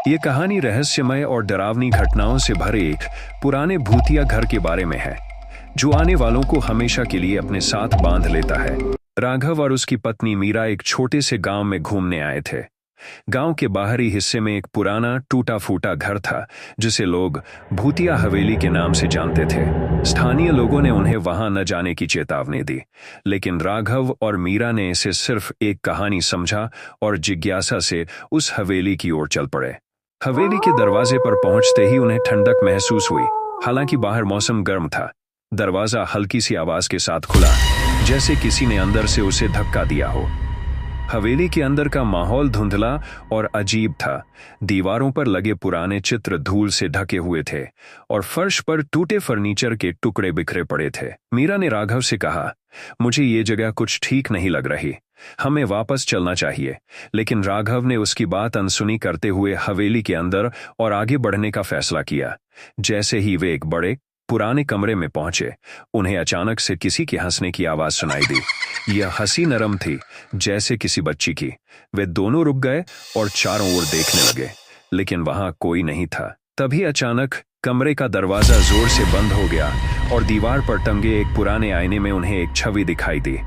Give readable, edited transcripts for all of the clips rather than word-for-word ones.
ये कहानी रहस्यमय और डरावनी घटनाओं से भरे एक पुराने भूतिया घर के बारे में है, जो आने वालों को हमेशा के लिए अपने साथ बांध लेता है। राघव और उसकी पत्नी मीरा एक छोटे से गांव में घूमने आए थे। गांव के बाहरी हिस्से में एक पुराना टूटा फूटा घर था, जिसे लोग भूतिया हवेली के नाम से जानते थे। स्थानीय लोगों ने उन्हें वहां न जाने की चेतावनी दी, लेकिन राघव और मीरा ने इसे सिर्फ एक कहानी समझा और जिज्ञासा से उस हवेली की ओर चल पड़े। हवेली के दरवाजे पर पहुंचते ही उन्हें ठंडक महसूस हुई। हालांकि बाहर मौसम गर्म था, दरवाजा हल्की सी आवाज के साथ खुला, जैसे किसी ने अंदर से उसे धक्का दिया हो। हवेली के अंदर का माहौल धुंधला और अजीब था। दीवारों पर लगे पुराने चित्र धूल से ढके हुए थे और फर्श पर टूटे फर्नीचर के टुकड़े बिखरे पड़े थे। मीरा ने राघव से कहा, मुझे ये जगह कुछ ठीक नहीं लग रही, हमें वापस चलना चाहिए। लेकिन राघव ने उसकी बात अनसुनी करते हुए हवेली के अंदर और आगे बढ़ने का फैसला किया। जैसे ही वे एक बड़े पुराने कमरे में पहुंचे, उन्हें अचानक से किसी के हंसने की आवाज सुनाई दी। यह हंसी नरम थी, जैसे किसी बच्ची की। वे दोनों रुक गए और चारों ओर देखने लगे, लेकिन वहां कोई नहीं था। तभी अचानक कमरे का दरवाजा जोर से बंद हो गया और दीवार पर टंगे एक पुराने आईने में उन्हें एक छवि दिखाई दी।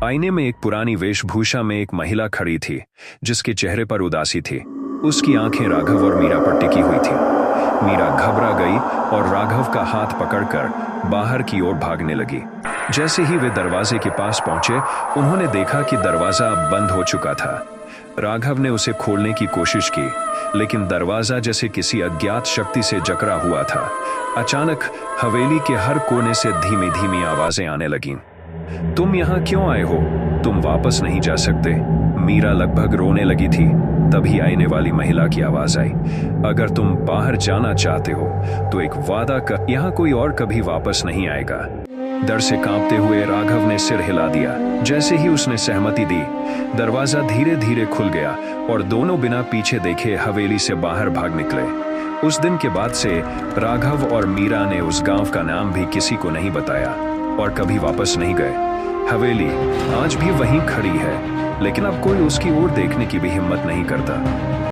आईने में एक पुरानी वेशभूषा में एक महिला खड़ी थी, जिसके चेहरे पर उदासी थी। उसकी आंखें राघव और मीरा पर टिकी हुई थी। मीरा घबरा गई और राघव का हाथ पकड़कर बाहर की ओर भागने लगी। जैसे ही वे दरवाजे के पास पहुंचे, उन्होंने देखा कि दरवाजा बंद हो चुका था। राघव ने उसे खोलने की कोशिश की, लेकिन दरवाजा जैसे किसी अज्ञात शक्ति से जकड़ा हुआ था। अचानक हवेली के हर कोने से धीमी धीमी आवाजें आने लगीं। तुम यहाँ क्यों आए हो? तुम वापस नहीं जा सकते। मीरा लगभग रोने लगी थी। तभी आईने वाली महिला की आवाज आई, अगर तुम बाहर जाना चाहते हो तो एक वादा कर, यहाँ कोई और कभी वापस नहीं आएगा। डर से कांपते हुए राघव ने सिर हिला दिया। जैसे ही उसने सहमति दी, दरवाजा धीरे धीरे खुल गया और दोनों बिना पीछे देखे हवेली से बाहर भाग निकले। उस दिन के बाद से राघव और मीरा ने उस गांव का नाम भी किसी को नहीं बताया और कभी वापस नहीं गए। हवेली आज भी वहीं खड़ी है, लेकिन अब कोई उसकी ओर देखने की भी हिम्मत नहीं करता।